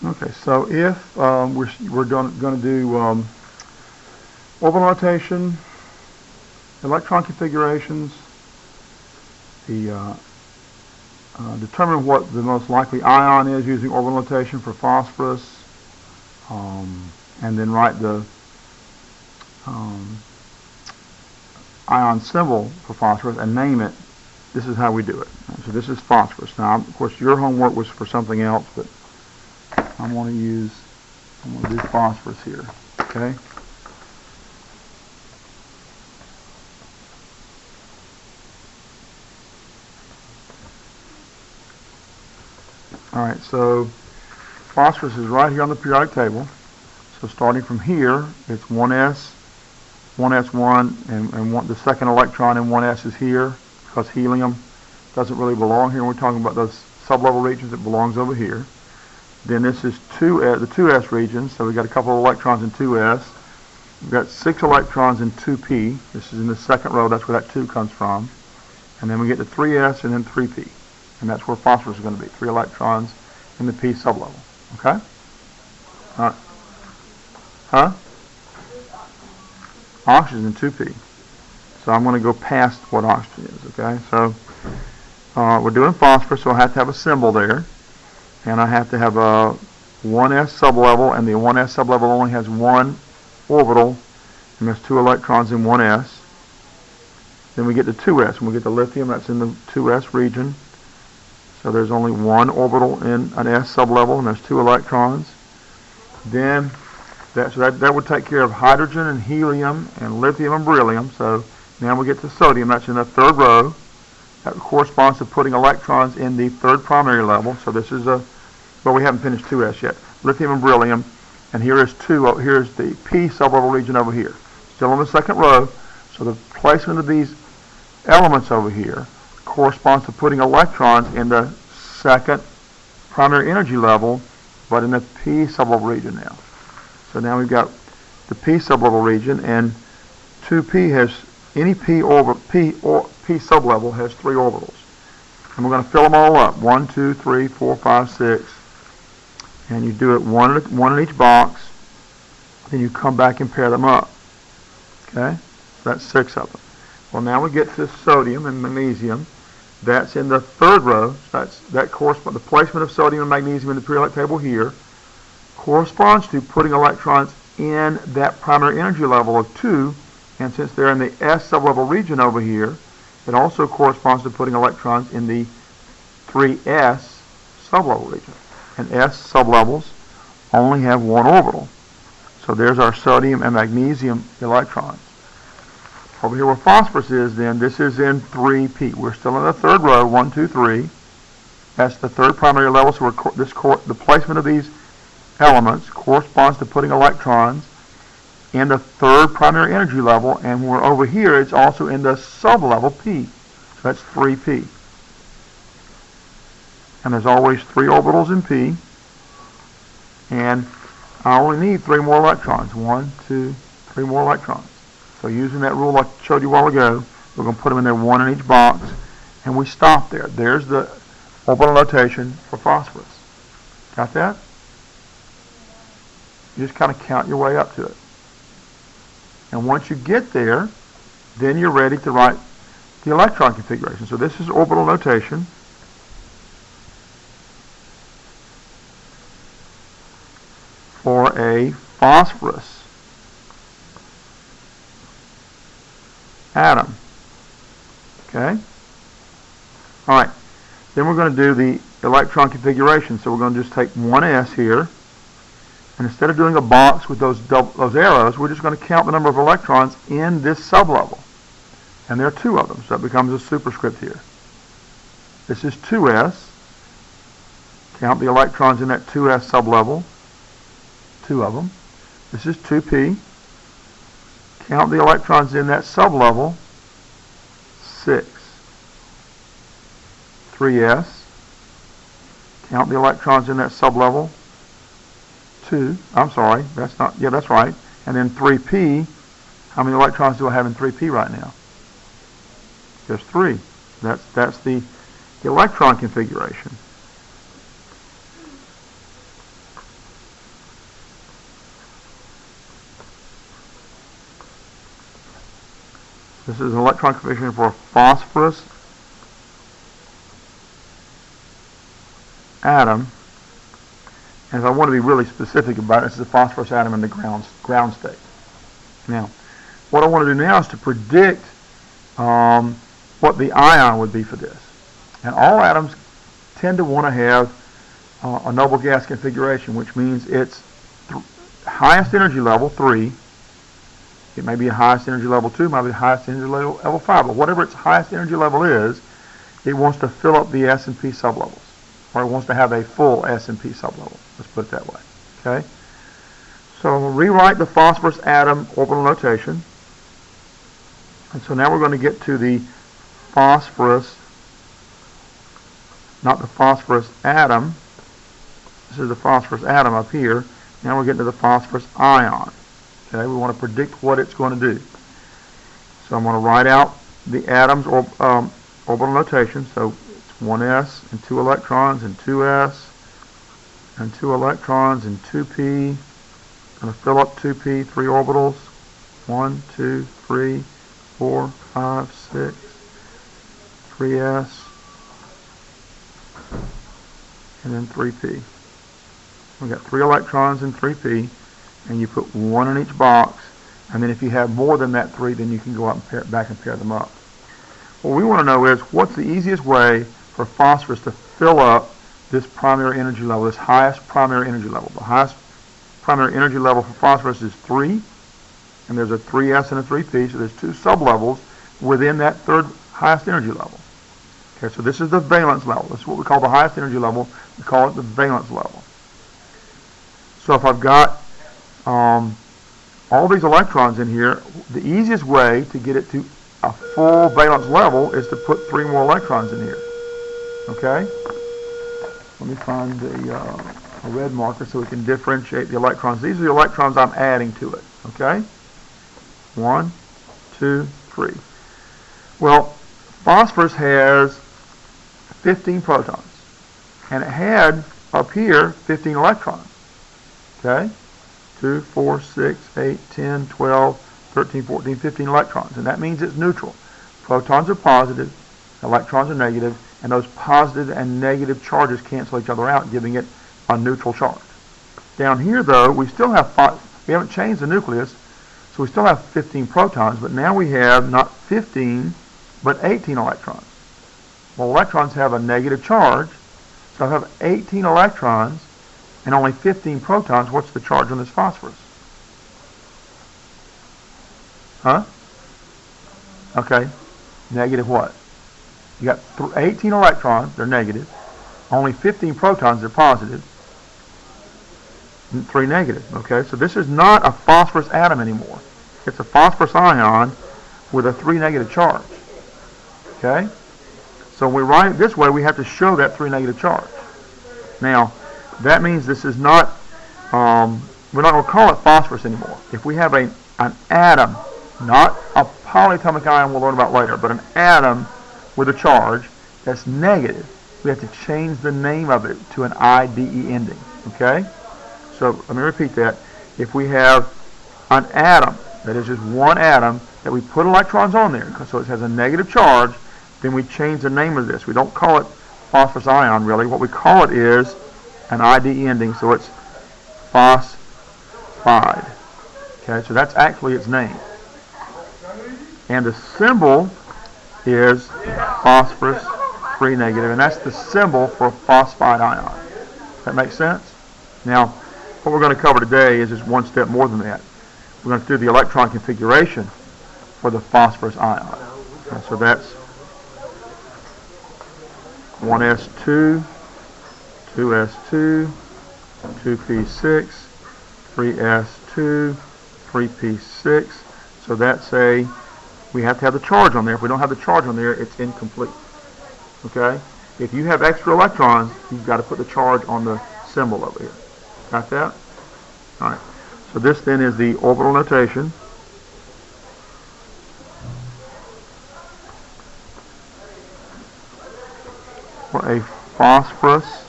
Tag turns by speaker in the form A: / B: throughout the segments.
A: Okay, so if we're going to do orbital rotation, electron configurations, the determine what the most likely ion is using orbital notation for phosphorus, and then write the ion symbol for phosphorus and name it. This is how we do it. So this is phosphorus. Now, of course, your homework was for something else, but I'm going to do phosphorus here. Okay. All right. So phosphorus is right here on the periodic table. So starting from here, it's 1s, 1s1, and the second electron in 1s is here because helium doesn't really belong here. We're talking about those sublevel regions. It belongs over here. Then this is the 2s region, so we've got a couple of electrons in 2s. We've got 6 electrons in 2p. This is in the second row. That's where that 2 comes from. And then we get to 3s and then 3p. And that's where phosphorus is going to be, 3 electrons in the p sublevel. Okay? All right. Huh? Oxygen in 2p. So I'm going to go past what oxygen is, okay? So we're doing phosphorus, so I have to have a symbol there. And I have to have a 1s sublevel, and the 1s sublevel only has 1 orbital, and there's 2 electrons in 1s. Then we get to 2s, and we get the lithium, that's in the 2s region. So there's only 1 orbital in an s sublevel, and there's 2 electrons. Then that would take care of hydrogen and helium and lithium and beryllium. So now we get to sodium, that's in the 3rd row. That corresponds to putting electrons in the 3rd primary level. So this is well, we haven't finished 2s yet. Lithium and beryllium, and here's the p sublevel region over here. Still on the 2nd row. So the placement of these elements over here corresponds to putting electrons in the 2nd primary energy level, but in the p sublevel region now. So now we've got the p sublevel region, and 2p has any p sublevel has 3 orbitals. And we're going to fill them all up. 1, 2, 3, 4, 5, 6. And you do it one in each box. Then you come back and pair them up. Okay? So that's 6 of them. Well, now we get to sodium and magnesium. That's in the 3rd row. That corresponds, the placement of sodium and magnesium in the periodic table here corresponds to putting electrons in that primary energy level of 2. And since they're in the s sublevel region over here, it also corresponds to putting electrons in the 3s sublevel region. And s sublevels only have 1 orbital. So there's our sodium and magnesium electrons. Over here where phosphorus is, then, this is in 3p. We're still in the 3rd row, 1, 2, 3. That's the 3rd primary level, so the placement of these elements corresponds to putting electrons in the 3rd primary energy level, and when we're over here, it's also in the sublevel p. So that's 3p. And there's always 3 orbitals in p, and I only need 3 more electrons. 1, 2, 3 more electrons. So using that rule I showed you a while ago, we're going to put them in there 1 in each box, and we stop there. There's the orbital notation for phosphorus. Got that? You just kind of count your way up to it. And once you get there, then you're ready to write the electron configuration. So this is orbital notation. For a phosphorus atom. Okay? All right. Then we're going to do the electron configuration. So we're going to just take 1s here. And instead of doing a box with those arrows, we're just going to count the number of electrons in this sublevel. And there are 2 of them, so that becomes a superscript here. This is 2s. Count the electrons in that 2s sublevel. 2 of them. This is 2p. Count the electrons in that sublevel. 6. 3s. Count the electrons in that sublevel. 2. I'm sorry, that's not, yeah, that's right. And then 3p. How many electrons do I have in 3p right now? There's 3. That's the electron configuration. This is an electron configuration for a phosphorus atom. And if I want to be really specific about it, this is a phosphorus atom in the ground state. Now, what I want to do now is to predict what the ion would be for this. And all atoms tend to want to have a noble gas configuration, which means its highest energy level, 3. It may be a highest energy level 2, might be the highest energy level 5, but whatever its highest energy level is, it wants to fill up the S and P sublevels, or it wants to have a full S and P sublevel. Let's put it that way. Okay? So we'll rewrite the phosphorus atom orbital notation. And so now we're going to get to the phosphorus, not the phosphorus atom. This is the phosphorus atom up here. Now we're getting to the phosphorus ion. Okay, we want to predict what it's going to do. So I'm going to write out the atom's orbital notation. So it's 1s and 2 electrons and 2s and 2 electrons and 2p. I'm going to fill up 2p, 3 orbitals. 1, 2, 3, 4, 5, 6, 3s, and then 3p. We've got 3 electrons and 3p, and you put 1 in each box, and then if you have more than that 3, then you can go out and back and pair them up. What we want to know is, what's the easiest way for phosphorus to fill up this primary energy level, this highest primary energy level? The highest primary energy level for phosphorus is 3, and there's a 3s and a 3p, so there's 2 sublevels within that third highest energy level. Okay, so this is the valence level. This is what we call the highest energy level. We call it the valence level. So if I've got all these electrons in here, the easiest way to get it to a full valence level is to put 3 more electrons in here. Okay? Let me find a red marker so we can differentiate the electrons. These are the electrons I'm adding to it. Okay? 1, 2, 3. Well, phosphorus has 15 protons, and it had up here 15 electrons. Okay? 2, 4, 6, 8, 10, 12, 13, 14, 15 electrons, and that means it's neutral. Protons are positive, electrons are negative, and those positive and negative charges cancel each other out, giving it a neutral charge. Down here, though, we still have we haven't changed the nucleus, so we still have 15 protons, but now we have not 15, but 18 electrons. Well, electrons have a negative charge, so I have 18 electrons and only 15 protons. What's the charge on this phosphorus? Huh? Okay, negative what? You got 18 electrons, they're negative, only 15 protons, they're positive, and 3 negative. Okay, so this is not a phosphorus atom anymore. It's a phosphorus ion with a 3 negative charge. Okay? So when we write it this way, we have to show that 3 negative charge. Now, that means this is not, we're not going to call it phosphorus anymore. If we have an atom, not a polyatomic ion we'll learn about later, but an atom with a charge that's negative, we have to change the name of it to an IDE ending. Okay? So let me repeat that. If we have an atom, that is just one atom, that we put electrons on there, so it has a negative charge, then we change the name of this. We don't call it phosphorus ion, really. What we call it is an IDE ending, so it's phosphide. Okay, so that's actually its name. And the symbol is phosphorus 3 negative, and that's the symbol for a phosphide ion. That makes sense? Now, what we're going to cover today is just one step more than that. We're going to do the electron configuration for the phosphorus ion. Okay, so that's 1s2, 2s2, 2p6, 3s2, 3p6. So that's we have to have the charge on there. If we don't have the charge on there, it's incomplete. Okay? If you have extra electrons, you've got to put the charge on the symbol over here. Got that? All right. So this then is the orbital notation. For a phosphorus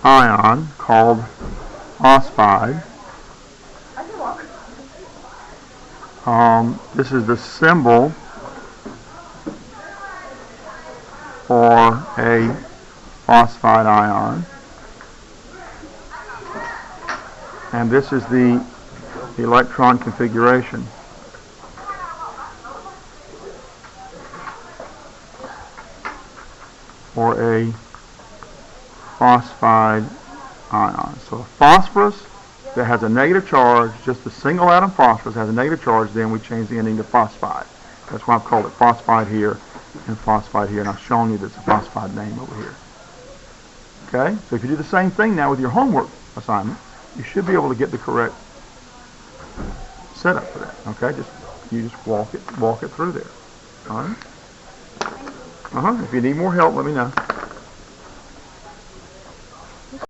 A: ion called phosphide. This is the symbol for a phosphide ion. And this is the electron configuration. For a phosphide ion. So a phosphorus that has a negative charge, just a single atom phosphorus has a negative charge, then we change the ending to phosphide. That's why I've called it phosphide here and phosphide here, and I've shown you that's a phosphide name over here. Okay, so if you do the same thing now with your homework assignment, you should be able to get the correct setup for that. Okay, you just walk it through there. All right. If you need more help, let me know.